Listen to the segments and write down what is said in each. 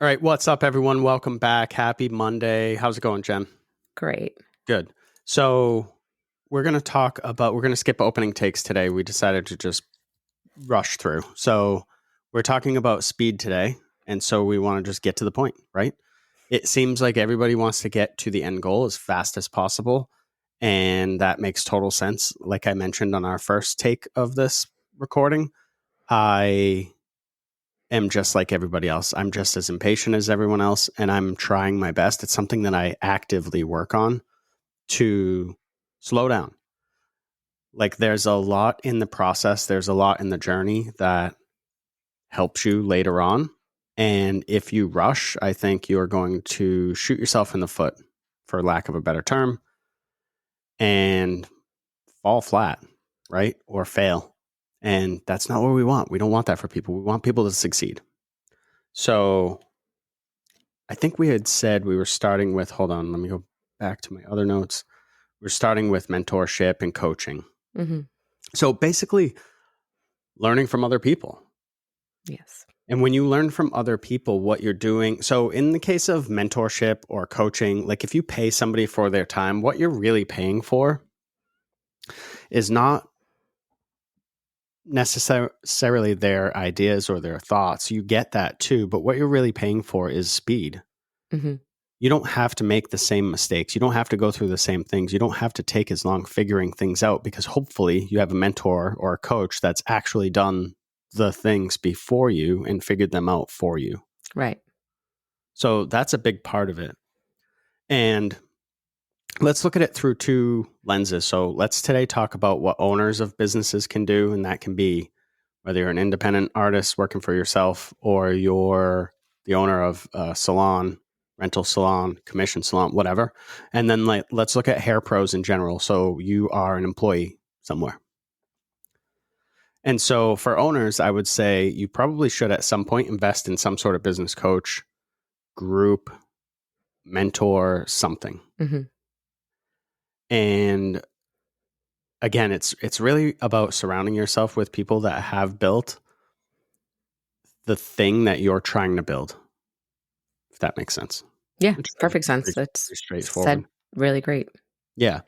All right, what's up, everyone? Welcome back. Happy Monday. How's it going, Jen? Great. Good. So we're going to skip opening takes today. We decided to just rush through. So we're talking about speed today. And so we want to just get to the point, right? It seems like everybody wants to get to the end goal as fast as possible. And that makes total sense. Like I mentioned on our first take of this recording, I am just like everybody else. I'm just as impatient as everyone else, and I'm trying my best. It's something that I actively work on to slow down. Like there's a lot in the process, there's a lot in the journey that helps you later on. And if you rush, I think you're going to shoot yourself in the foot, for lack of a better term, and fall flat, right? Or fail. And that's not what we want. We don't want that for people. We want people to succeed. So I think we had said we were starting with, hold on, let me go back to my other notes. We're starting with mentorship and coaching. Mm-hmm. So basically, learning from other people. Yes. And when you learn from other people what you're doing, so in the case of mentorship or coaching, like if you pay somebody for their time, what you're really paying for is not necessarily their ideas or their thoughts. You get that too, but what you're really paying for is speed. Mm-hmm. You don't have to make the same mistakes. You don't have to go through the same things. You don't have to take as long figuring things out because hopefully you have a mentor or a coach that's actually done the things before you and figured them out for you. Right. So that's a big part of it. And let's look at it through two lenses. So let's today talk about what owners of businesses can do. And that can be whether you're an independent artist working for yourself or you're the owner of a salon, rental salon, commission salon, whatever. And then let's look at hair pros in general. So you are an employee somewhere. And so for owners, I would say you probably should at some point invest in some sort of business coach, group, mentor, something. Mm-hmm. And again, it's really about surrounding yourself with people that have built the thing that you're trying to build. If that makes sense. Yeah. Which Perfect sense. pretty That's straightforward. said really great. Yeah.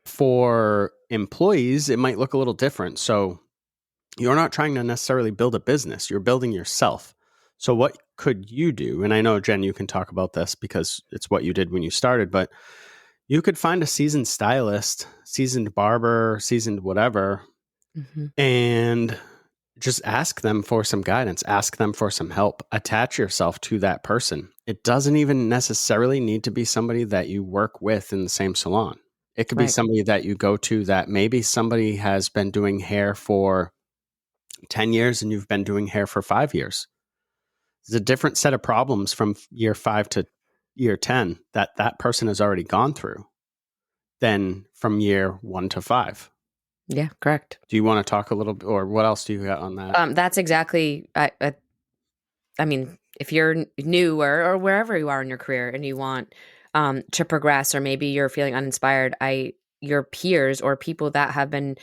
For employees, it might look a little different. So you're not trying to necessarily build a business, you're building yourself. So what could you do? And I know, Jen, you can talk about this because it's what you did when you started, but you could find a seasoned stylist, seasoned barber, seasoned whatever, Mm-hmm. and just ask them for some guidance, ask them for some help, attach yourself to that person. It doesn't even necessarily need to be somebody that you work with in the same salon. It could be Right. somebody that you go to that maybe somebody has been doing hair for 10 years and you've been doing hair for 5 years. There's a different set of problems from year 5 to year 10 that person has already gone through than from year 1 to 5. Yeah. Correct. Do you want to talk a little bit, or what else do you got on that? That's exactly. I mean, if you're new or wherever you are in your career and you want to progress, or maybe you're feeling uninspired, your peers or people that have been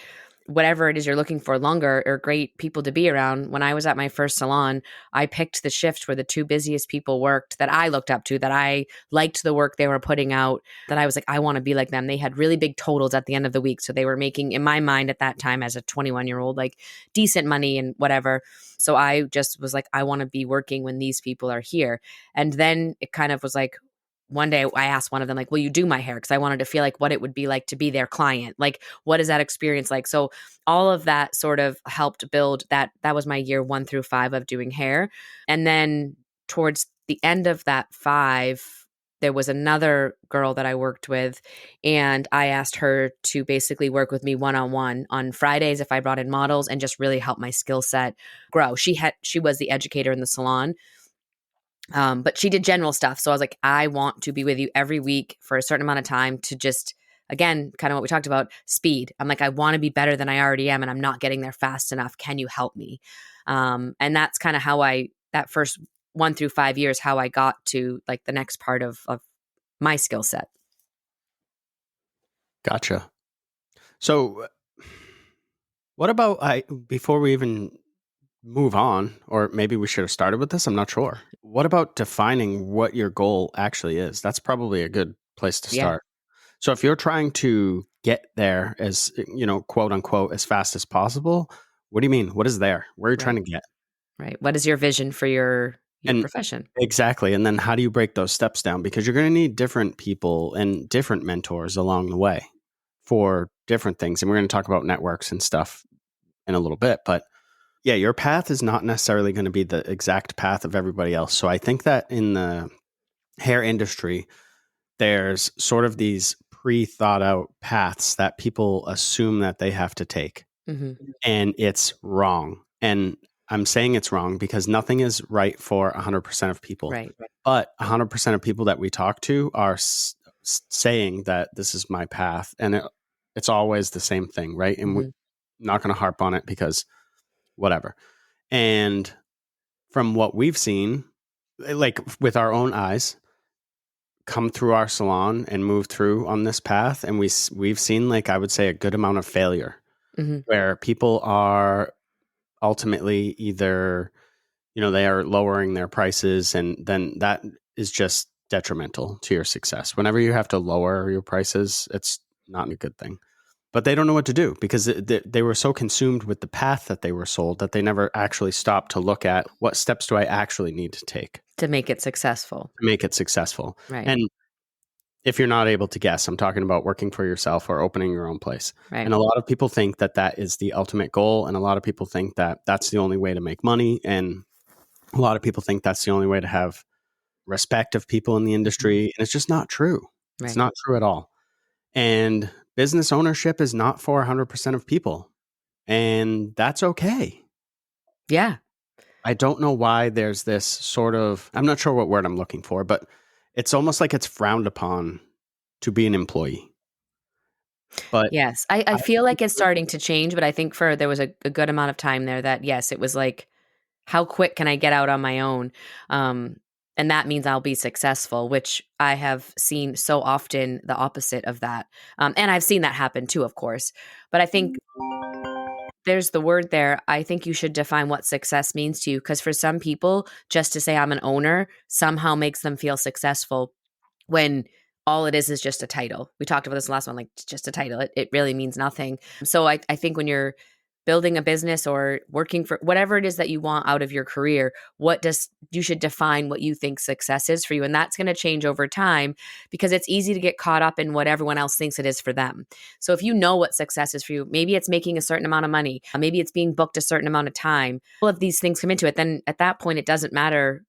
whatever it is you're looking for longer are great people to be around. When I was at my first salon, I picked the shift where the two busiest people worked that I looked up to, that I liked the work they were putting out, that I was like, I want to be like them. They had really big totals at the end of the week. So they were making, in my mind at that time as a 21-year-old, like decent money and whatever. So I just was like, I want to be working when these people are here. And then it kind of was like, one day I asked one of them, like, will you do my hair? Because I wanted to feel like what it would be like to be their client. Like, what is that experience like? So all of that sort of helped build that. That was my year 1 through 5 of doing hair. And then towards the end of that 5, there was another girl that I worked with, and I asked her to basically work with me one-on-one on Fridays if I brought in models and just really help my skill set grow. She was the educator in the salon. But she did general stuff. So I was like, I want to be with you every week for a certain amount of time to just, again, kind of what we talked about, speed. I'm like, I want to be better than I already am, and I'm not getting there fast enough. Can you help me? And that's kind of how that first 1 through 5 years, how I got to like the next part of my skill set. Gotcha. So what about before we even move on, or maybe we should have started with this. I'm not sure. What about defining what your goal actually is? That's probably a good place to Yeah. start. So if you're trying to get there as, quote unquote, as fast as possible, what do you mean? What is there? Where are you trying Right. to get? Right. What is your vision for your And profession? exactly. And then how do you break those steps down? Because you're going to need different people and different mentors along the way for different things. And we're going to talk about networks and stuff in a little bit. But yeah, your path is not necessarily going to be the exact path of everybody else. So I think that in the hair industry, there's sort of these pre thought out paths that people assume that they have to take. Hmm. And it's wrong. And I'm saying it's wrong because nothing is right for 100% of people. Right. But 100% of people that we talk to are saying that this is my path. And it's always the same thing, right? And we're Hmm. not going to harp on it because whatever. And from what we've seen, like with our own eyes, come through our salon and move through on this path, and we've seen, like, I would say, a good amount of failure Hmm. where people are ultimately either, they are lowering their prices, and then that is just detrimental to your success. Whenever you have to lower your prices, it's not a good thing. But they don't know what to do because they were so consumed with the path that they were sold that they never actually stopped to look at what steps do I actually need to take To make it successful. to make it successful. Right. And if you're not able to guess, I'm talking about working for yourself or opening your own place. Right. And a lot of people think that that is the ultimate goal. And a lot of people think that that's the only way to make money. And a lot of people think that's the only way to have respect of people in the Mhm. industry. And it's just not true. It's Right. not true at all. And business ownership is not for 100% of people. And that's okay. Yeah. I don't know why there's this sort of, I'm not sure what word I'm looking for, but it's almost like it's frowned upon to be an employee. But Yes. I I feel think like it's starting to change, but I think there was a good amount of time there that, yes, it was like, how quick can I get out on my own? Um, and that means I'll be successful, which I have seen so often the opposite of that. And I've seen that happen too, of course. But I think there's the word there. I think you should define what success means to you. Because for some people, just to say I'm an owner somehow makes them feel successful when all it is just a title. We talked about this last one, like it's just a title. It really means nothing. So I think when you're building a business or working for whatever it is that you want out of your career, you should define what you think success is for you. And that's going to change over time because it's easy to get caught up in what everyone else thinks it is for them. So if you know what success is for you, maybe it's making a certain amount of money, maybe it's being booked a certain amount of time. All of these things come into it. Then at that point, it doesn't matter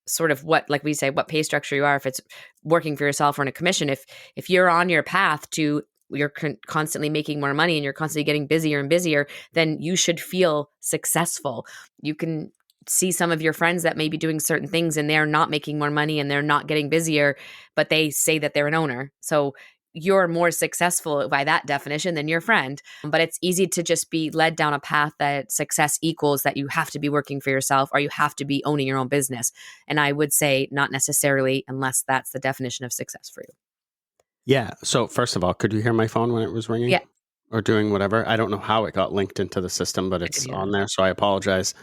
sort of what, like we say, what pay structure you are, if it's working for yourself or in a commission. If you're on your path to you're constantly making more money and you're constantly getting busier and busier, then you should feel successful. You can see some of your friends that may be doing certain things and they're not making more money and they're not getting busier, but they say that they're an owner. So you're more successful by that definition than your friend. But it's easy to just be led down a path that success equals that you have to be working for yourself or you have to be owning your own business. And I would say not necessarily, unless that's the definition of success for you. yeah. So first of all, could you hear my phone when it was ringing Yeah, or doing whatever? I don't know how it got linked into the system, but I could it's hear that. on there. So I apologize.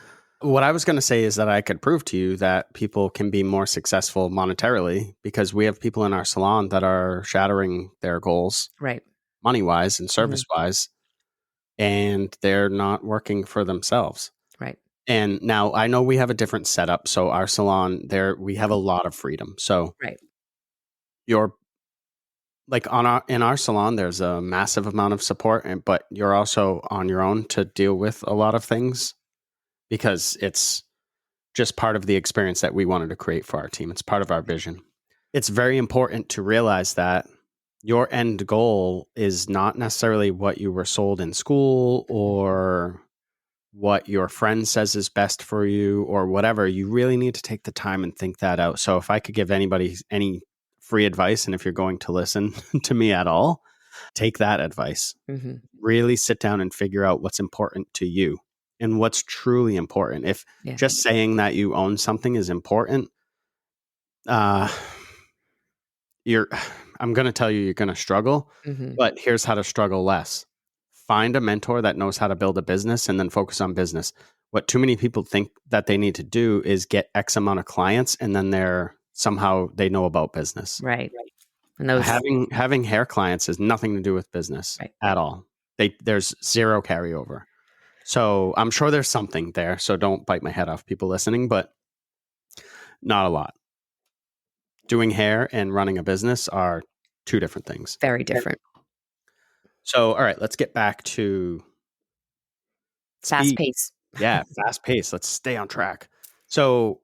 What I was going to say is that I could prove to you that people can be more successful monetarily because we have people in our salon that are shattering their goals Right. money wise and Hmm. service wise, and they're not working for themselves. Right. And now I know we have a different setup. So our salon there, we have a lot of freedom. So Right. you're like in our salon, there's a massive amount of support, but you're also on your own to deal with a lot of things because it's just part of the experience that we wanted to create for our team. It's part of our vision. It's very important to realize that your end goal is not necessarily what you were sold in school or what your friend says is best for you or whatever. You really need to take the time and think that out. So if I could give anybody any free advice, and if you're going to listen to me at all, take that advice. Hmm. Really sit down and figure out what's important to you and what's truly important. If Yeah. just saying that you own something is important, uh, you're I'm going to tell you you're going to struggle, Hmm. but here's how to struggle less. Find a mentor that knows how to build a business and then focus on business. what too many people think that they need to do is get X amount of clients, and then they know about business. Right. And those Having hair clients has nothing to do with business Right. at all. There's zero carryover. So I'm sure there's something there. So don't bite my head off, people listening, but not a lot. Doing hair and running a business are two different things. very different. So, all right, let's get back to Fast speed. pace. Yeah, fast pace. Let's stay on track. So,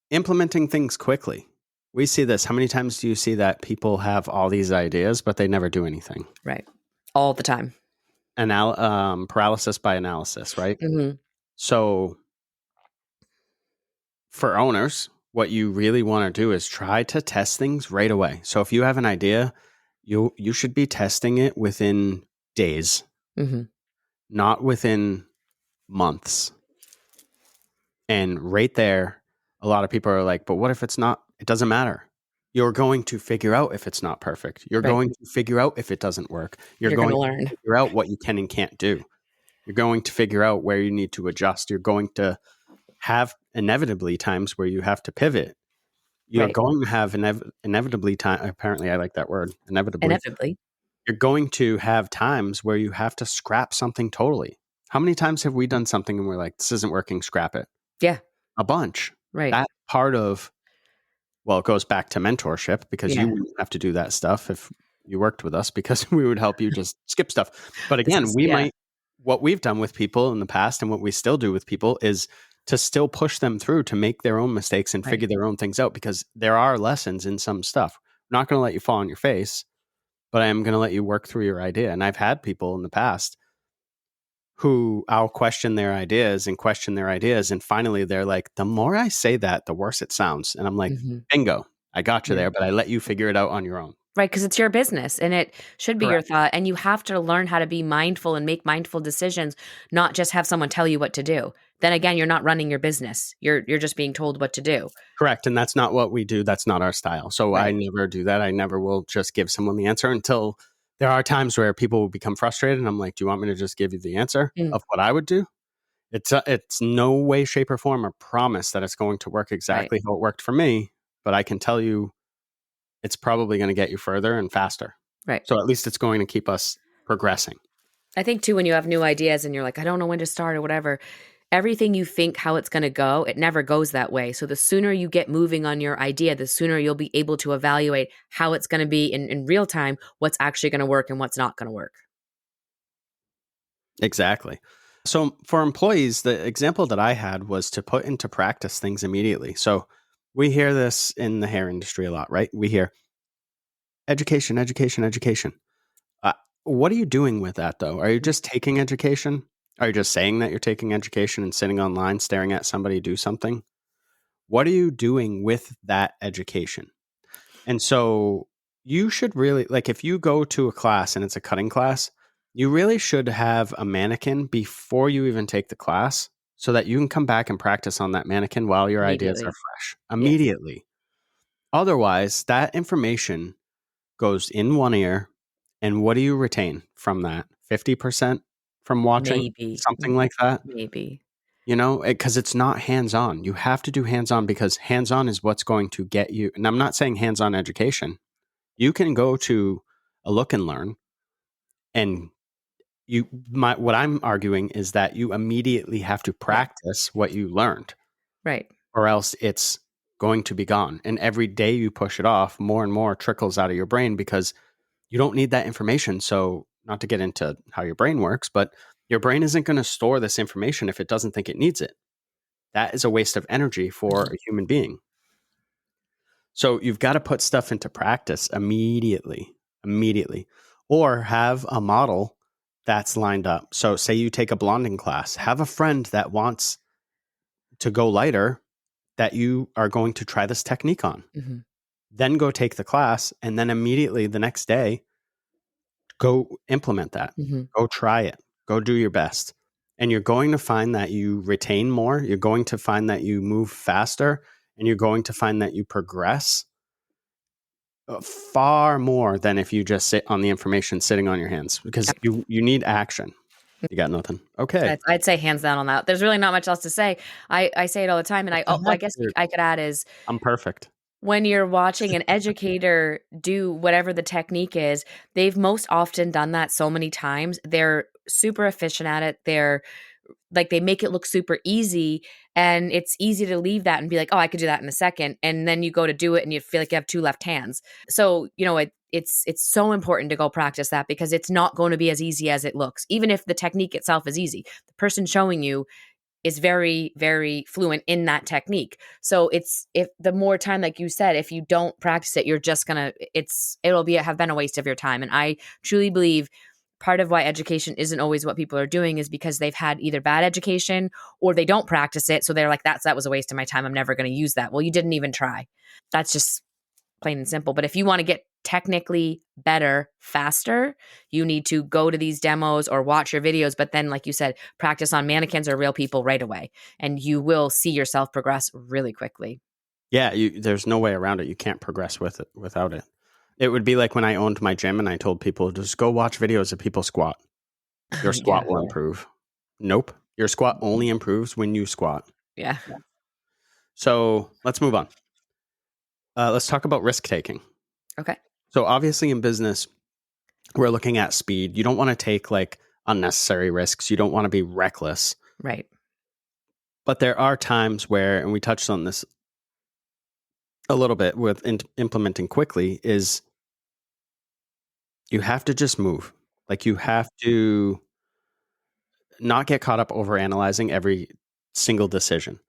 implementing things quickly. We see this. How many times do you see that people have all these ideas, but they never do anything? Right. All the time. Paralysis by analysis, right? Mm-hmm. So, for owners, what you really want to do is try to test things right away. So, if you have an idea, you should be testing it within days, Mm-hmm. not within months. And right there, a lot of people are like, but what if it's not? It doesn't matter. You're going to figure out if it's not perfect. You're Right. going to figure out if it doesn't work. You're going going to to learn. figure out what you can and can't do. You're going to figure out where you need to adjust. You're going to have inevitably times where you have to pivot. You're Right. going to have inevitably time. Apparently, I like that word, Inevitably. You're going to have times where you have to scrap something totally. How many times have we done something and we're like, this isn't working, scrap it? Yeah. A bunch. Right. That part of, well, it goes back to mentorship, because Yeah. you wouldn't have to do that stuff if you worked with us, because we would help you just skip stuff. But again, what we've done with people in the past and what we still do with people is to still push them through to make their own mistakes and Right. figure their own things out, because there are lessons in some stuff. I'm not going to let you fall on your face, but I am going to let you work through your idea. And I've had people in the past who I'll question their ideas. And finally they're like, the more I say that, the worse it sounds. And I'm like, Mm-hmm. bingo, I got you Yeah. there, but I let you figure it out on your own. Right. Because it's your business and it should be your Correct. thought. And you have to learn how to be mindful and make mindful decisions, not just have someone tell you what to do. Then again, you're not running your business. You're just being told what to do. Correct. And that's not what we do. That's not our style. So I Right. never do that. I never will just give someone the answer, until there are times where people will become frustrated. And I'm like, do you want me to just give you the answer of what I would do? It's no way, shape, or form a promise that it's going to work exactly how it worked for me. But I can tell you it's probably going to get you further and faster. Right. So at least it's going to keep us progressing. I think too, when you have new ideas and you're like, I don't know when to start or whatever, everything you think how it's going to go, it never goes that way. So the sooner you get moving on your idea, the sooner you'll be able to evaluate how it's going to be in real time, what's actually going to work and what's not going to work. Exactly. So for employees, the example that I had was to put into practice things immediately. So we hear this in the hair industry a lot, right? We hear education, education, education. What are you doing with that, though? Are you just taking education? Are you just saying that you're taking education and sitting online staring at somebody do something? What are you doing with that education? And so you should really, like, if you go to a class and it's a cutting class, you really should have a mannequin before you even take the class, so that you can come back and practice on that mannequin while your ideas are fresh immediately. Otherwise, that information goes in one ear. And what do you retain from that? 50% from watching? Maybe. Something like that? Maybe. You know, because it's not hands-on. You have to do hands-on, because hands-on is what's going to get you. And I'm not saying hands-on education. You can go to a look and learn, and what I'm arguing is that you immediately have to practice what you learned, Right. or else it's going to be gone. And every day you push it off, more and more trickles out of your brain, because you don't need that information. So, not to get into how your brain works, but your brain isn't going to store this information if it doesn't think it needs it. That is a waste of energy for a human being. So you've got to put stuff into practice immediately, or have a model that's lined up. So say you take a blonding class, have a friend that wants to go lighter that you are going to try this technique on. Mm-hmm. Then go take the class, and then immediately the next day, go implement that. Mm-hmm. Go try it. Go do your best. And you're going to find that you retain more. You're going to find that you move faster, and you're going to find that you progress far more than if you just sit on the information sitting on your hands, because you need action. You got nothing. Okay. I'd say hands down on that. There's really not much else to say. I say it all the time, and What the I heck? guess I could add is I'm perfect. when you're watching an educator do whatever the technique is, they've most often done that so many times. They're super efficient at it. They're like they make it look super easy, and it's easy to leave that and be like, "Oh, I could do that in a second." And then you go to do it and you feel like you have two left hands. So, it's so important to go practice that because it's not going to be as easy as it looks. Even if the technique itself is easy. The person showing you is very, very fluent in that technique. So if the more time, like you said, if you don't practice it, you're just gonna have been a waste of your time. And I truly believe part of why education isn't always what people are doing is because they've had either bad education or they don't practice it. So they're like, that was a waste of my time. I'm never gonna use that. Well, you didn't even try. That's just plain and simple. But if you want to get technically better faster, you need to go to these demos or watch your videos. But then, like you said, practice on mannequins or real people right away. And you will see yourself progress really quickly. Yeah, there's no way around it. You can't progress with it without it. It would be like when I owned my gym and I told people, just go watch videos of people squat. Your squat Yeah. will improve. Nope. Your squat only improves when you squat. Yeah. So let's move on. Let's talk about risk taking. Okay. So obviously in business, we're looking at speed. You don't want to take like unnecessary risks. You don't want to be reckless. Right. But there are times where, and we touched on this a little bit with implementing quickly, is you have to just move. Like you have to not get caught up over analyzing every single decision.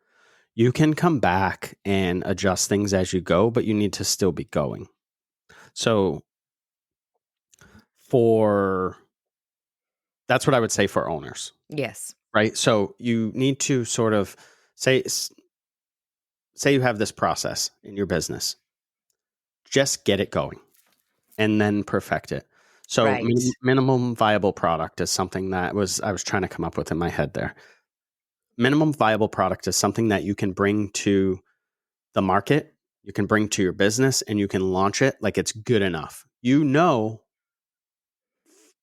You can come back and adjust things as you go, but you need to still be going. So that's what I would say for owners, Yes. right? So you need to sort of say you have this process in your business, just get it going and then perfect it. So Right. minimum viable product is something that I was trying to come up with in my head there. Minimum viable product is something that you can bring to the market, you can bring to your business, and you can launch it like it's good enough. You know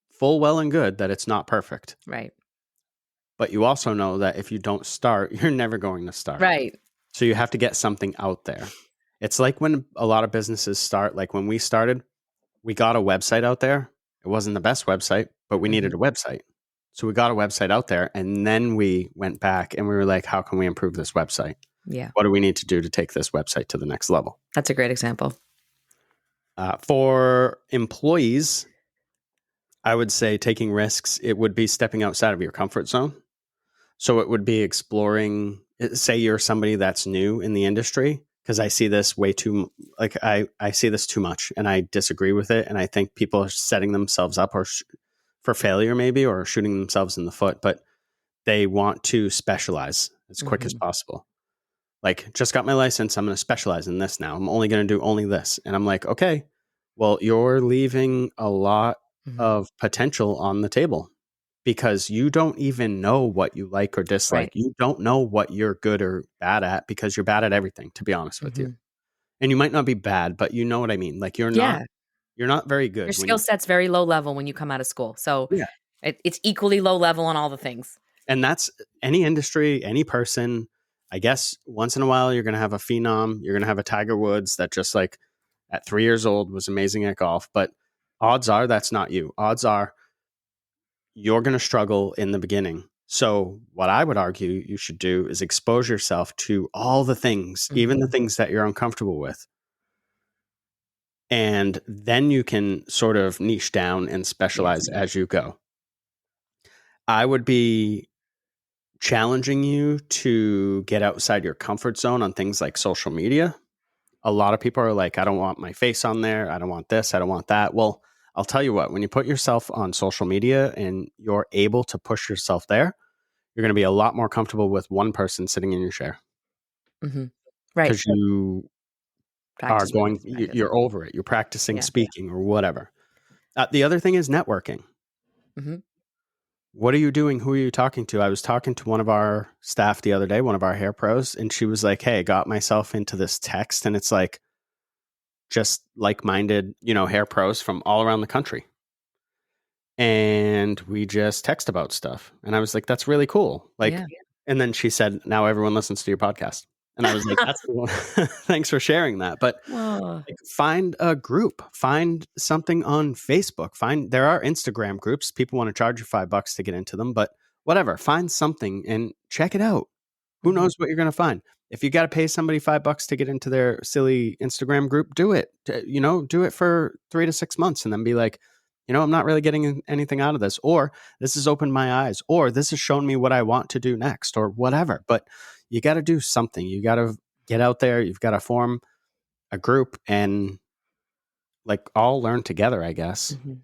full well and good that it's not perfect. Right. But you also know that if you don't start, you're never going to start. Right. So you have to get something out there. It's like when a lot of businesses start, like when we started, we got a website out there. It wasn't the best website, but we needed a website. So we got a website out there and then we went back and we were like, how can we improve this website? Yeah. What do we need to do to take this website to the next level? That's a great example. For employees, I would say taking risks, it would be stepping outside of your comfort zone. So it would be exploring, say you're somebody that's new in the industry, because I see this way too, like I see this too much and I disagree with it. And I think people are setting themselves up for failure maybe, or shooting themselves in the foot, but they want to specialize as quick as possible. Like, just got my license. I'm going to specialize in this now. I'm only going to do only this. And I'm like, okay, well, you're leaving a lot of potential on the table because you don't even know what you like or dislike. Right. You don't know what you're good or bad at because you're bad at everything, to be honest with you. And you might not be bad, but you know what I mean? Like you're Yeah. not very good. Your skill set's very low level when you come out of school. So Yeah. it's equally low level on all the things. And that's any industry, any person. I guess once in a while, you're going to have a phenom. You're going to have a Tiger Woods that just like at 3 years old was amazing at golf. But odds are that's not you. Odds are you're going to struggle in the beginning. So what I would argue you should do is expose yourself to all the things, even the things that you're uncomfortable with. And then you can sort of niche down and specialize as you go. I would be challenging you to get outside your comfort zone on things like social media. A lot of people are like, I don't want my face on there. I don't want this. I don't want that. Well, I'll tell you what, when you put yourself on social media and you're able to push yourself there, you're going to be a lot more comfortable with one person sitting in your chair. Right. Because you Practice, practice. you're over it. You're practicing speaking or whatever. The other thing is networking. What are you doing? Who are you talking to? I was talking to one of our staff the other day, one of our hair pros, and she was like, hey, I got myself into this text, and it's like just like-minded, hair pros from all around the country. and we just text about stuff. And I was like, that's really cool. Like, Yeah. and then she said, now everyone listens to your podcast. And I was like, that's cool. Thanks for sharing that. But Oh. like, find a group, find something on Facebook, there are Instagram groups. People want to charge you $5 to get into them, but whatever, find something and check it out. Who knows what you're going to find? If you got to pay somebody $5 to get into their silly Instagram group, do it. Do it for 3 to 6 months and then be like, I'm not really getting anything out of this, or this has opened my eyes, or this has shown me what I want to do next, or whatever. But you got to do something. You got to get out there. You've got to form a group and like all learn together, I guess. Mm-hmm.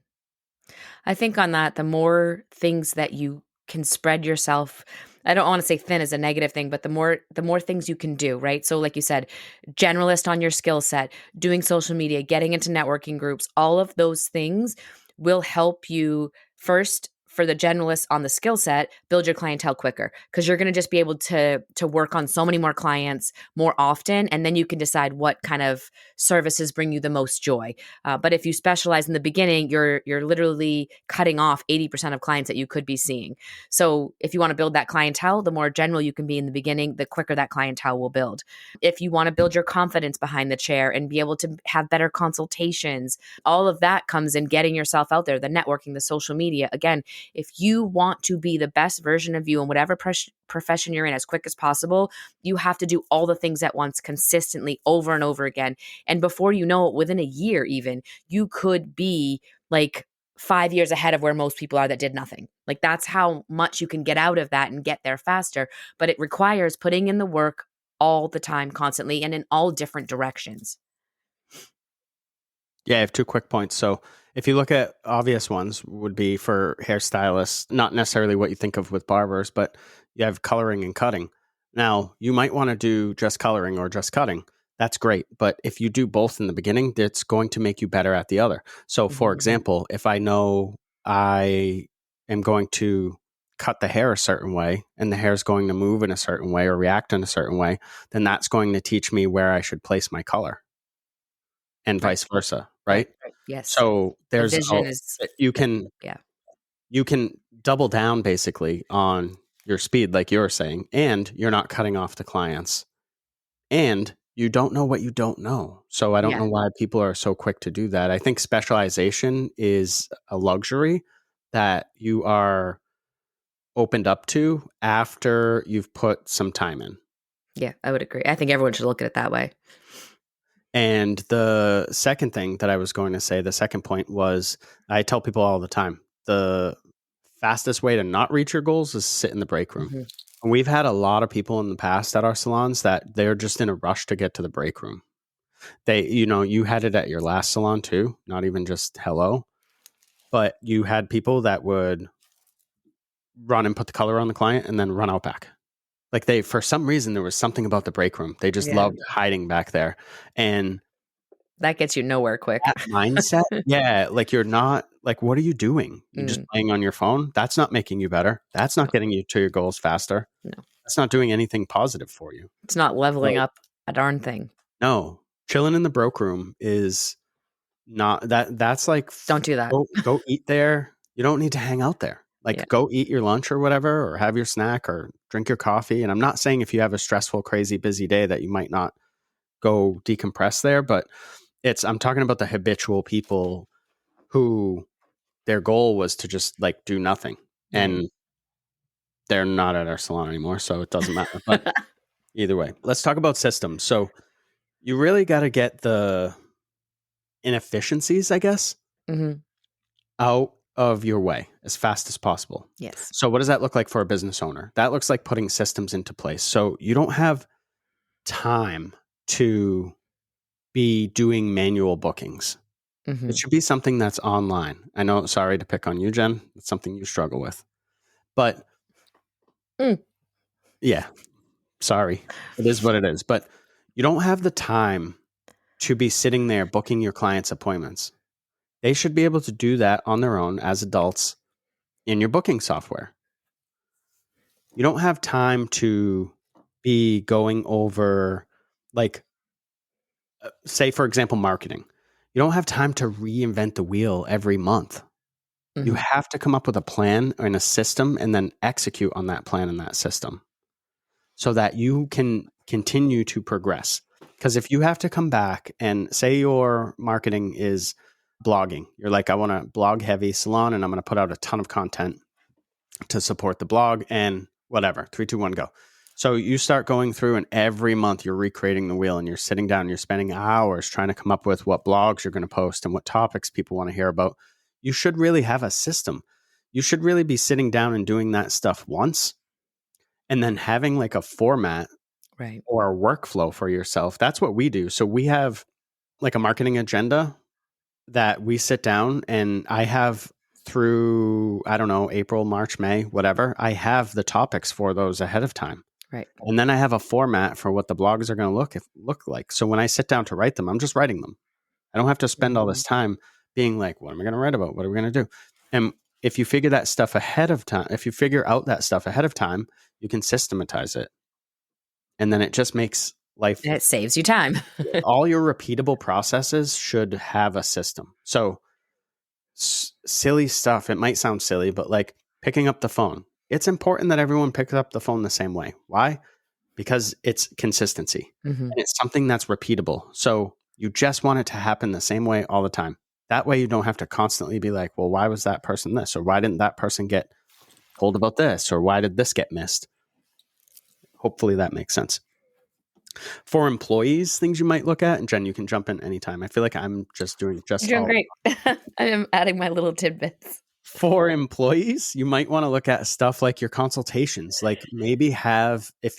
I think on that, the more things that you can spread yourself, I don't want to say thin is a negative thing, but the more things you can do, right? So like you said, generalist on your skill set, doing social media, getting into networking groups, all of those things will help you first for the generalist on the skill set, build your clientele quicker because you're going to just be able to work on so many more clients more often, and then you can decide what kind of services bring you the most joy. But if you specialize in the beginning, you're literally cutting off 80% of clients that you could be seeing. So if you want to build that clientele, the more general you can be in the beginning, the quicker that clientele will build. If you want to build your confidence behind the chair and be able to have better consultations, all of that comes in getting yourself out there, the networking, the social media. Again, if you want to be the best version of you in whatever profession you're in as quick as possible, you have to do all the things at once consistently over and over again. And before you know it, within a year even, you could be like 5 years ahead of where most people are that did nothing. Like that's how much you can get out of that and get there faster. But it requires putting in the work all the time, constantly, and in all different directions. Yeah, I have 2 quick points. So if you look at obvious ones would be for hairstylists, not necessarily what you think of with barbers, but you have coloring and cutting. Now, you might want to do just coloring or just cutting. That's great. But if you do both in the beginning, it's going to make you better at the other. So for example, if I know I am going to cut the hair a certain way and the hair is going to move in a certain way or react in a certain way, then that's going to teach me where I should place my color and Right. vice versa, right? Yes. So The vision is you can yeah. you can double down basically on your speed, like you were saying, and you're not cutting off the clients, and you don't know what you don't know. So I don't Yeah. know why people are so quick to do that. I think specialization is a luxury that you are opened up to after you've put some time in. Yeah, I would agree. I think everyone should look at it that way. And the second thing that I was going to say, the second point was, I tell people all the time, the fastest way to not reach your goals is sit in the break room. Mhm. And we've had a lot of people in the past at our salons that they're just in a rush to get to the break room. You had it at your last salon too, not even just hello, but you had people that would run and put the color on the client and then run out back. Like for some reason, there was something about the break room. They just Yeah. loved hiding back there. And That gets you nowhere quick. that mindset, yeah, like you're not like, what are you doing? You're just playing on your phone. That's not making you better. That's not getting you to your goals faster. No. That's not doing anything positive for you. It's not leveling So, up a darn thing. no, chilling in the broke room is not that. That's like, Don't do that. go eat there. You don't need to hang out there. Like Yeah. go eat your lunch or whatever, or have your snack or drink your coffee. And I'm not saying if you have a stressful, crazy, busy day that you might not go decompress there, but I'm talking about the habitual people who their goal was to just like do nothing, and they're not at our salon anymore, so it doesn't matter. But either way, let's talk about systems. So you really got to get the inefficiencies, I guess, out of your way as fast as possible. Yes. So what does that look like for a business owner? That looks like putting systems into place. So you don't have time to be doing manual bookings. It should be something that's online. I know, sorry to pick on you, Jen. It's something you struggle with. But yeah, sorry. It is what it is. But you don't have the time to be sitting there booking your clients' appointments. They should be able to do that on their own as adults in your booking software. You don't have time to be going over, like, say, for example, marketing. You don't have time to reinvent the wheel every month. You Mhm. have to come up with a plan and a system and then execute on that plan and that system so that you can continue to progress. Because if you have to come back and say your marketing is blogging, you're like, I want a blog heavy salon and I'm going to put out a ton of content to support the blog and whatever, 3, 2, 1, go. So you start going through and every month you're recreating the wheel and you're sitting down, you're spending hours trying to come up with what blogs you're going to post and what topics people want to hear about. You should really have a system. You should really be sitting down and doing that stuff once and then having like a format Right. or a workflow for yourself. That's what we do. So we have like a marketing agenda that we sit down and I have through, I don't know, April, March, May, whatever. I have the topics for those ahead of time. Right. And then I have a format for what the blogs are going to look like. So when I sit down to write them, I'm just writing them. I don't have to spend all Mhm. this time being like, what am I going to write about? What are we going to do? And if you figure that stuff ahead of time, if you figure out that stuff ahead of time, you can systematize it. And then it just makes life, And it saves you time. all your repeatable processes should have a system. So silly stuff, it might sound silly, but like picking up the phone, it's important that everyone picks up the phone the same way. Why? Because it's consistency Mhm. and it's something that's repeatable. So you just want it to happen the same way all the time. That way you don't have to constantly be like, well, why was that person this? Or why didn't that person get told about this? Or why did this get missed? Hopefully that makes sense. For employees, things you might look at, and Jen, you can jump in anytime. I feel like I'm just doing You're just doing all. great. I am adding my little tidbits. For employees, you might want to look at stuff like your consultations. Like maybe have, if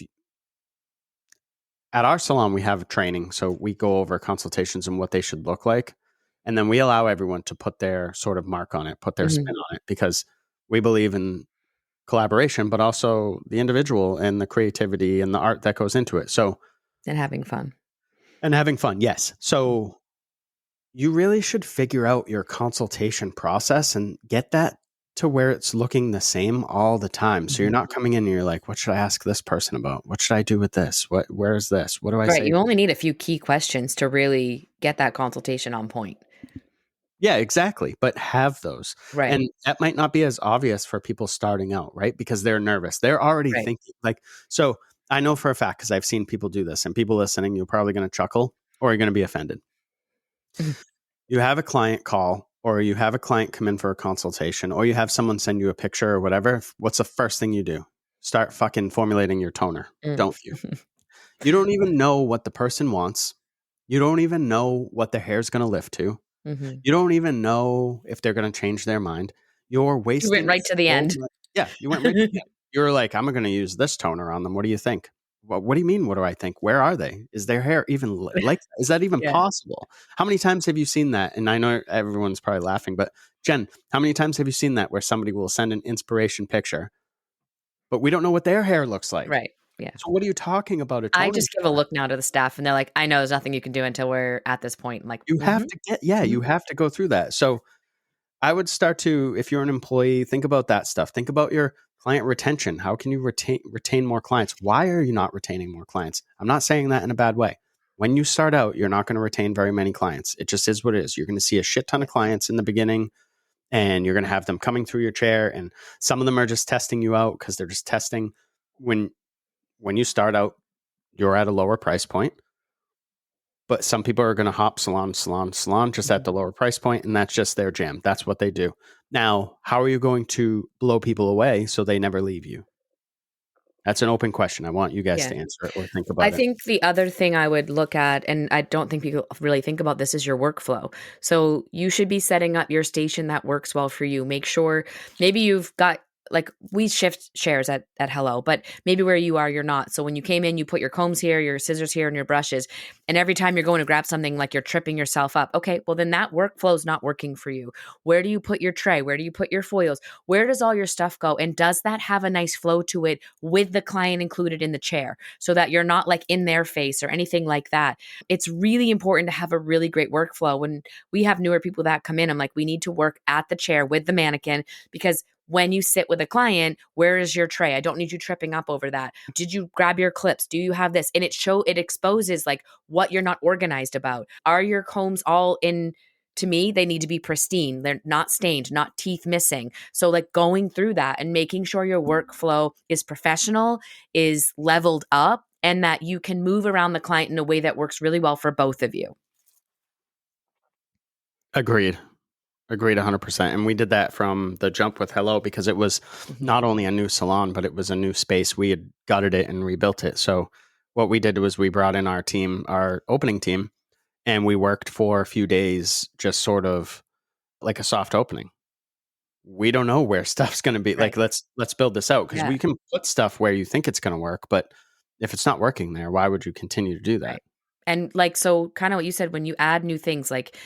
at our salon, we have training. So we go over consultations and what they should look like. And then we allow everyone to put their sort of mark on it, put their Mhm. spin on it, because we believe in collaboration, but also the individual and the creativity and the art that goes into it. So, And having fun. and having fun. Yes. So you really should figure out your consultation process and get that to where it's looking the same all the time. So you're Mhm. not coming in and you're like, what should I ask this person about? What should I do with this? Where is this? What do I Right. say? You only need a few key questions to really get that consultation on point. Yeah, exactly. But have those. Right. And that might not be as obvious for people starting out, right? Because they're nervous. They're already Right. thinking like, so I know for a fact, because I've seen people do this and people listening, you're probably going to chuckle or you're going to be offended. Mhm. You have a client call or you have a client come in for a consultation or you have someone send you a picture or whatever. What's the first thing you do? Start fucking formulating your toner, Mm. don't you? You don't even know what the person wants. You don't even know what their hair's going to lift to. Mhm. You don't even know if they're going to change their mind. You're You went wasting right to the so end. much. Yeah, you went right to the end. You're like, I'm going to use this toner on them. What do you think? Well, what do you mean? What do I think? Where are they? Is their hair even like? Is that even Yeah. possible? How many times have you seen that? And I know everyone's probably laughing, but Jen, how many times have you seen that where somebody will send an inspiration picture, but we don't know what their hair looks like? Right. Yeah. So what are you talking about a I toner just give a for? look now to the staff and they're like, I know there's nothing you can do until we're at this point. I'm like, You have mhm. to get, yeah, Mhm. you have to go through that. So I would start to, if you're an employee, think about that stuff. Think about your client retention. How can you retain more clients? Why are you not retaining more clients? I'm not saying that in a bad way. When you start out, you're not going to retain very many clients. It just is what it is. You're going to see a shit ton Yeah. of clients in the beginning and you're going to have them coming through your chair and some of them are just testing you out because they're just testing when when you start out, you're at a lower price point. But some people are going to hop salon just at Mhm. the lower price point, and that's just their jam. That's what they do. Now, how are you going to blow people away so they never leave you? That's an open question. I want you guys Yeah. to answer it or think I about it. think the other thing I would look at, and I don't think people really think about this, is your workflow. So you should be setting up your station that works well for you. Make sure maybe you've got like we shift shares at Hello, but maybe where you are, you're not. So when you came in, you put your combs here, your scissors here, and your brushes. And every time you're going to grab something, like you're tripping yourself up. Okay, well then that workflow is not working for you. Where do you put your tray? Where do you put your foils? Where does all your stuff go? And does that have a nice flow to it with the client included in the chair? So that you're not like in their face or anything like that. It's really important to have a really great workflow. When we have newer people that come in, I'm like, we need to work at the chair with the mannequin because when you sit with a client, where is your tray? I don't need you tripping up over that. Did you grab your clips? Do you have this? And it exposes like what you're not organized about. Are your combs all in to me, they need to be pristine. They're not stained, not teeth missing. So, like going through that and making sure your workflow is professional, is leveled up, and that you can move around the client in a way that works really well for both of you. Agreed. Agreed 100%. And we did that from the jump with Hello because it was not only a new salon, but it was a new space. We had gutted it and rebuilt it. So what we did was we brought in our team, our opening team, and we worked for a few days, just sort of like a soft opening. We don't know where stuff's going to be. Right. Like, let's build this out because Yeah. we can put stuff where you think it's going to work. But if it's not working there, why would you continue to do that? Right. And like, so kind of what you said, when you add new things, like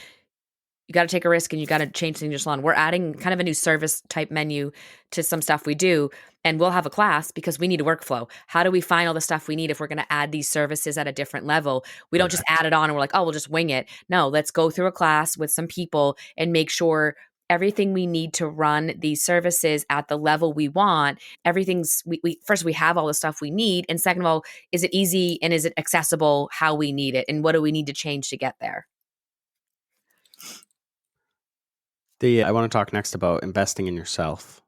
you got to take a risk and you got to change things in your salon. We're adding kind of a new service type menu to some stuff we do. And we'll have a class because we need a workflow. How do we find all the stuff we need if we're going to add these services at a different level? We don't just add it on and we're like, oh, we'll just wing it. No, let's go through a class with some people and make sure everything we need to run these services at the level we want, everything's, we first, we have all the stuff we need. And second of all, is it easy and is it accessible how we need it? And what do we need to change to get there? I want to talk next about investing in yourself.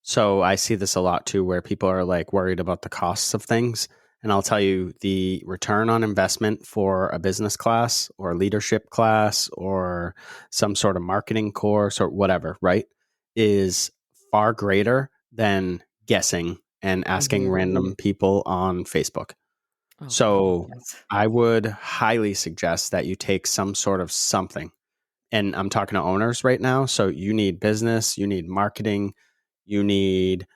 So I see this a lot too, where people are like worried about the costs of things. And I'll tell you, the return on investment for a business class or a leadership class or some sort of marketing course or whatever, right, is far greater than guessing and asking random people on Facebook. Oh, So yes. I would highly suggest that you take some sort of something. And I'm talking to owners right now. So you need business, you need marketing, you need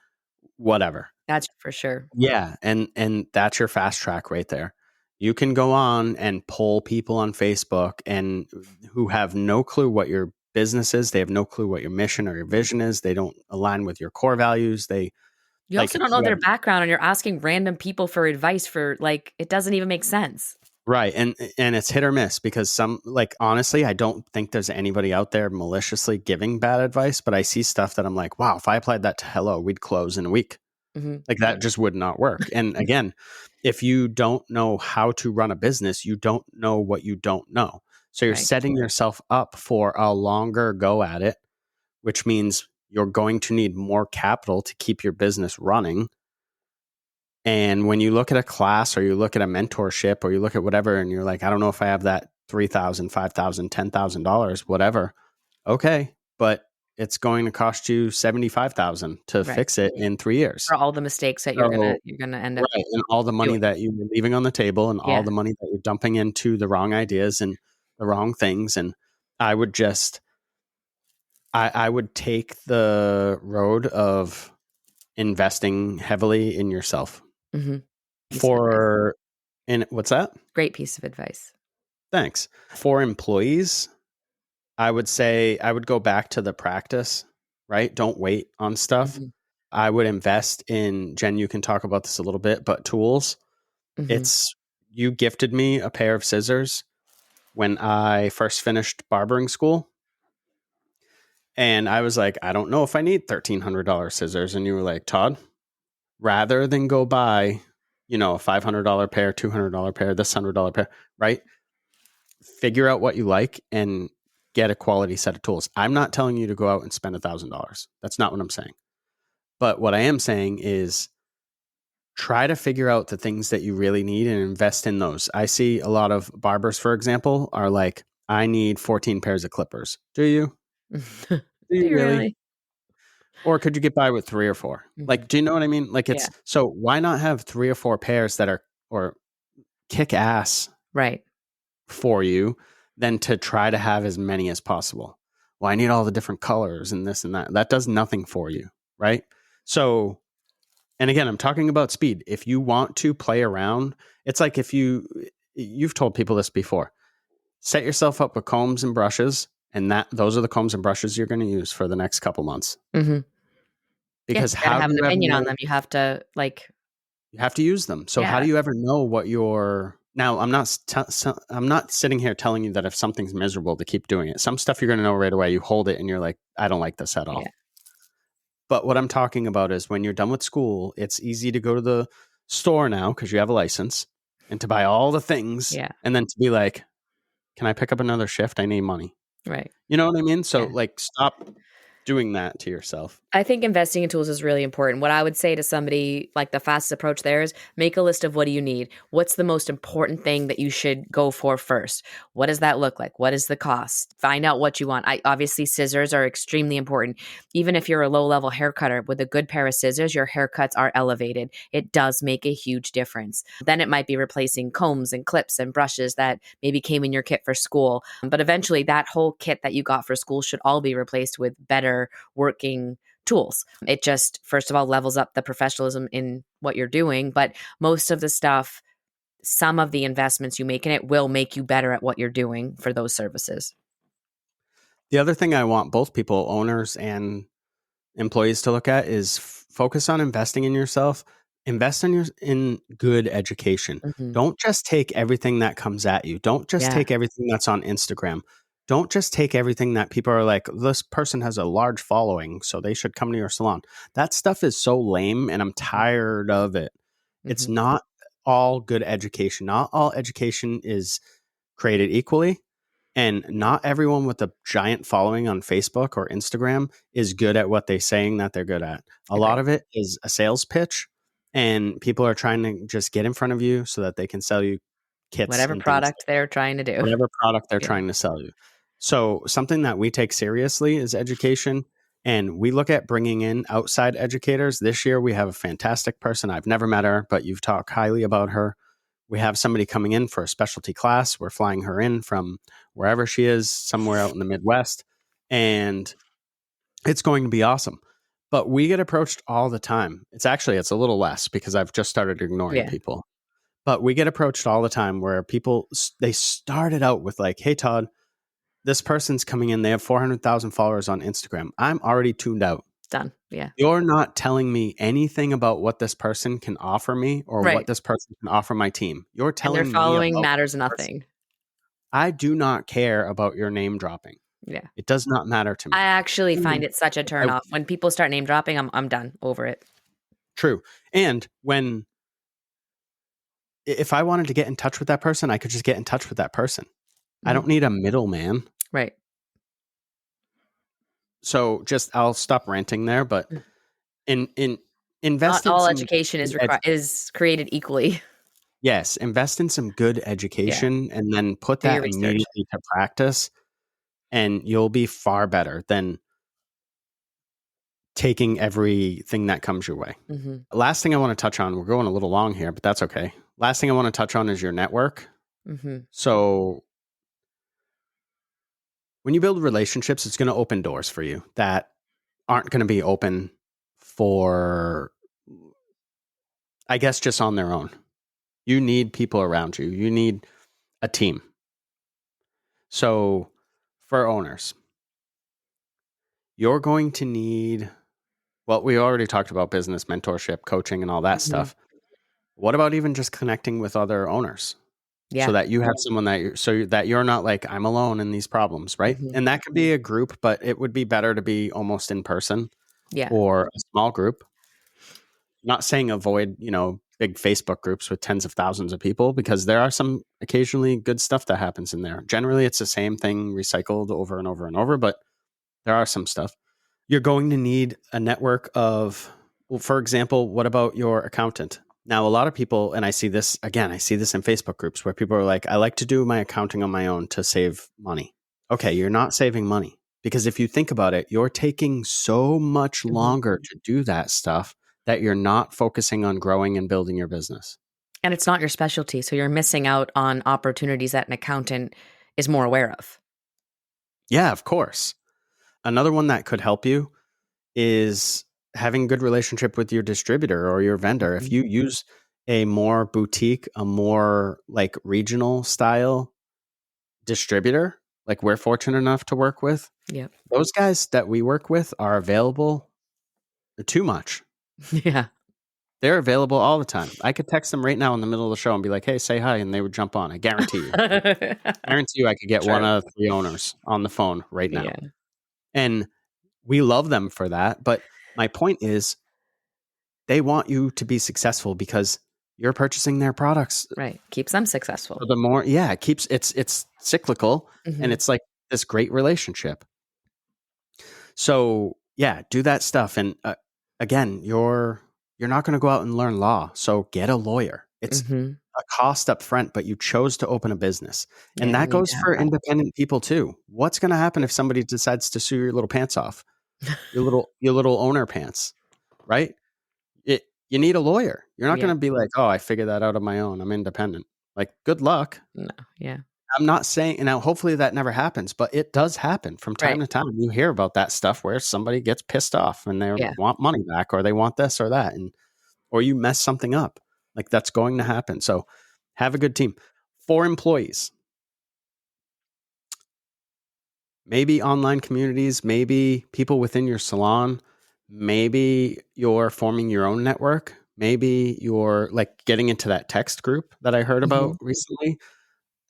whatever. That's for sure. Yeah, and that's your fast track right there. You can go on and poll people on Facebook and who have no clue what your business is. They have no clue what your mission or your vision is. They don't align with your core values. They You like also don't know their background and you're asking random people for advice for like, it doesn't even make sense. right, and it's hit or miss because some like honestly, I don't think there's anybody out there maliciously giving bad advice, but I see stuff that I'm like, wow, if I applied that to Hello, we'd close in a week. Like that just would not work. And again, if you don't know how to run a business, you don't know what you don't know. So you're Right. setting yourself up for a longer go at it, which means you're going to need more capital to keep your business running. And when you look at a class or you look at a mentorship or you look at whatever, and you're like, I don't know if I have that $3,000, $5,000, $10,000, whatever. Okay. But it's going to cost you $75,000 to Right. fix it in 3 years. For all the mistakes that you're gonna end up Right, and all the money doing. that you're leaving on the table and all Yeah. the money that you're dumping into the wrong ideas and the wrong things, and I would just I would take the road of investing heavily in yourself. Piece of advice. For and what's that? Great piece of advice. Thanks. For employees, I would say I would go back to the practice, right? Don't wait on stuff. I would invest in Jen, you can talk about this a little bit, but tools. It's you gifted me a pair of scissors when I first finished barbering school. And I was like, I don't know if I need $1,300 scissors. And you were like, Todd, rather than go buy, a $500 pair, $200 pair, this $100 pair, right? Figure out what you like and get a quality set of tools. I'm not telling you to go out and spend $1,000. That's not what I'm saying. But what I am saying is try to figure out the things that you really need and invest in those. I see a lot of barbers, for example, are like, I need 14 pairs of clippers. Do you? Do you really? Or could you get by with 3 or 4? Like, do you know what I mean? Like it's so why not have 3 or 4 pairs that are or kick ass Right. for you than to try to have as many as possible. Well, I need all the different colors and this and that. That does nothing for you, right? So, and again, I'm talking about speed. If you want to play around, it's like if you've told people this before. Set yourself up with combs and brushes, and those are the combs and brushes you're going to use for the next couple months. Because you gotta how have do an you ever opinion on know, them. You have to you have to use them. So how do you ever know what your now? I'm not sitting here telling you that if something's miserable to keep doing it. Some stuff you're going to know right away. You hold it and you're like, I don't like this at all. Yeah. But what I'm talking about is when you're done with school, it's easy to go to the store now because you have a license and to buy all the things. Yeah. And then to be like, can I pick up another shift? I need money. Right. You know what I mean? So Yeah. like, stop doing that to yourself. I think investing in tools is really important. What I would say to somebody, like the fastest approach there, is make a list of what do you need? What's the most important thing that you should go for first? What does that look like? What is the cost? Find out what you want. Obviously, scissors are extremely important. Even if you're a low-level hair cutter, with a good pair of scissors, your haircuts are elevated. It does make a huge difference. Then it might be replacing combs and clips and brushes that maybe came in your kit for school. But eventually, that whole kit that you got for school should all be replaced with better working tools. It just, first of all, levels up the professionalism in what you're doing. But most of the stuff, some of the investments you make in it will make you better at what you're doing for those services. The other thing I want both people, owners and employees, to look at is focus on investing in yourself. Invest in good education. Mm-hmm. Don't just take everything that comes at you. Don't just Yeah. take everything that's on Instagram. Don't just take everything that people are like, this person has a large following, so they should come to your salon. That stuff is so lame, and I'm tired of it. It's Mm-hmm. not all good education. Not all education is created equally. And not everyone with a giant following on Facebook or Instagram is good at what they're saying that they're good at. A lot Right. of it is a sales pitch, and people are trying to just get in front of you so that they can sell you kits Whatever and things, product they're trying to do. whatever product they're Yeah. trying to sell you. So something that we take seriously is education. And we look at bringing in outside educators. This year, we have a fantastic person. I've never met her, but you've talked highly about her. We have somebody coming in for a specialty class. We're flying her in from wherever she is, somewhere out in the Midwest. And it's going to be awesome. But we get approached all the time. It's a little less because I've just started ignoring Yeah. people. But we get approached all the time where people, they started out with like, hey, Todd, this person's coming in. They have 400,000 followers on Instagram. I'm already tuned out. Done. Yeah. You're not telling me anything about what this person can offer me or what Right. this person can offer my team. You're And their telling me following about matters this person. nothing. I do not care about your name dropping. Yeah. It does not matter to me. I actually find it such a turn off. When people start name dropping, I'm done, over it. True. And if I wanted to get in touch with that person, I could just get in touch with that person. I don't need a middleman. Right. So I'll stop ranting there, but invest Not in all some education is created equally. Yes, invest in some good education and then put Do your that research. immediately to practice, and you'll be far better than taking everything that comes your way. Mm-hmm. Last thing I want to touch on, we're going a little long here, but that's okay. Last thing I want to touch on is your network. Mm-hmm. So when you build relationships, it's going to open doors for you that aren't going to be open for, I guess, just on their own. You need people around you. You need a team. So for owners, you're going to need, well, we already talked about business, mentorship, coaching, and all that Mm-hmm. stuff. What about even just connecting with other owners? Yeah. So that you have someone that you're not like, I'm alone in these problems, right? Mm-hmm. And that could be a group, but it would be better to be almost in person Yeah. or a small group. Not saying avoid, big Facebook groups with tens of thousands of people, because there are some occasionally good stuff that happens in there. Generally, it's the same thing recycled over and over and over, but there are some stuff. You're going to need a network of, well, for example, what about your accountant? Now, a lot of people, and I see this in Facebook groups where people are like, I like to do my accounting on my own to save money. Okay, you're not saving money, because if you think about it, you're taking so much longer to do that stuff that you're not focusing on growing and building your business. And it's not your specialty, so you're missing out on opportunities that an accountant is more aware of. Yeah, of course. Another one that could help you is having a good relationship with your distributor or your vendor. If you use a more boutique, a more like regional style distributor, like we're fortunate enough to work with, Yep. those guys that we work with are available too much. Yeah. They're available all the time. I could text them right now in the middle of the show and be like, hey, say hi, and they would jump on. I guarantee you. I could get True. one of 3 owners on the phone right now. Yeah. And we love them for that. But my point is, they want you to be successful because you're purchasing their products. Right. Keeps them successful. So the more, it keeps, it's cyclical. Mhm. And it's like this great relationship. So yeah, do that stuff. And again, you're not going to go out and learn law. So get a lawyer. It's Mhm. a cost up front, but you chose to open a business. Yeah, And you that need goes to have for that. independent people too. What's going to happen if somebody decides to sue your little pants off? Your little owner pants, right? You need a lawyer. You're not Yeah. going to be like, "Oh, I figured that out on my own. I'm independent." Like, good luck. No. Yeah. I'm not saying now hopefully that never happens, but it does happen from time Right. to time. You hear about that stuff where somebody gets pissed off and they Yeah. want money back or they want this or that and or you mess something up. Like that's going to happen. So have a good team. 4 employees. Maybe online communities, maybe people within your salon, maybe you're forming your own network, maybe you're like getting into that text group that I heard about Mhm. recently.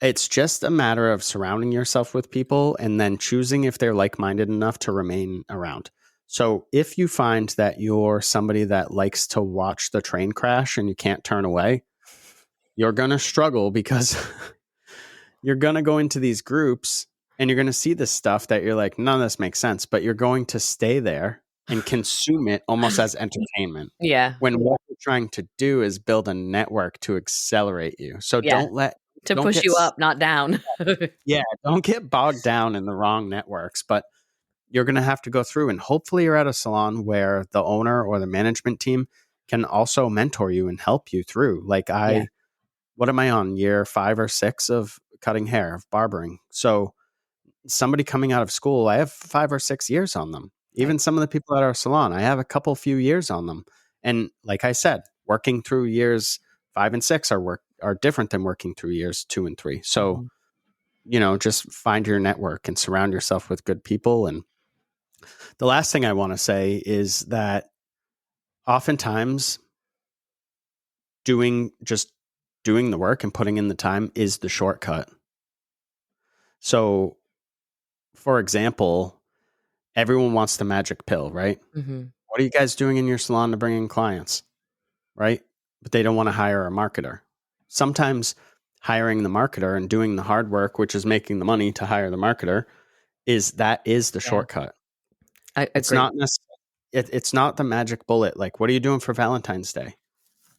It's just a matter of surrounding yourself with people and then choosing if they're like-minded enough to remain around. So if you find that you're somebody that likes to watch the train crash and you can't turn away, you're going to struggle because you're going to go into these groups and you're going to see this stuff that you're like, none of this makes sense, but you're going to stay there and consume it almost as entertainment. Yeah. When what you're trying to do is build a network to accelerate you. So Yeah. To don't push get you up, not down. yeah, don't get bogged down in the wrong networks, but you're going to have to go through and hopefully you're at a salon where the owner or the management team can also mentor you and help you through. Like Yeah. what am I on year 5 or 6 of cutting hair, of barbering. So somebody coming out of school, I have 5 or 6 years on them. Right. Even some of the people at our salon, I have a few years on them. And like I said, working through years 5 and 6 are different than working through years 2 and 3. So Mhm. just find your network and surround yourself with good people. And the last thing I want to say is that oftentimes just doing the work and putting in the time is the shortcut. So, for example, everyone wants the magic pill, right? Mhm. What are you guys doing in your salon to bring in clients, right? But they don't want to hire a marketer. Sometimes hiring the marketer and doing the hard work, which is making the money to hire the marketer, is the Yeah. shortcut. I It's agree. not it's not the magic bullet. Like, what are you doing for Valentine's Day?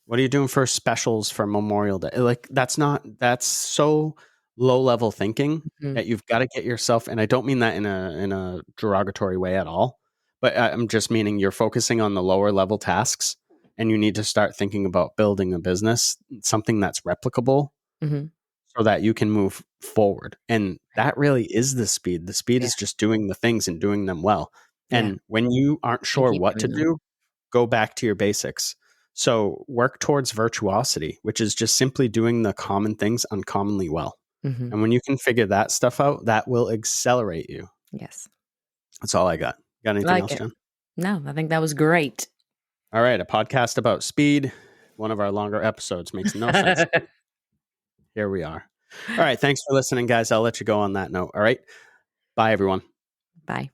What are you doing for specials for Memorial Day? Like, that's so low level thinking Mhm. that you've got to get yourself. And I don't mean that in a derogatory way at all, but I'm just meaning you're focusing on the lower level tasks, and you need to start thinking about building a business, something that's replicable, Mhm. so that you can move forward. And Right. that really is the speed. The speed Yeah. is just doing the things and doing them well. Yeah. And when you aren't And sure keep what to doing them. do, go back to your basics. So work towards virtuosity, which is just simply doing the common things uncommonly well. Mhm. And when you can figure that stuff out, that will accelerate you. Yes. That's all I got. Got I anything like else, it. Jen? No, I think that was great. All right. A podcast about speed. One of our longer episodes makes no sense. Here we are. All right. Thanks for listening, guys. I'll let you go on that note. All right. Bye, everyone. Bye.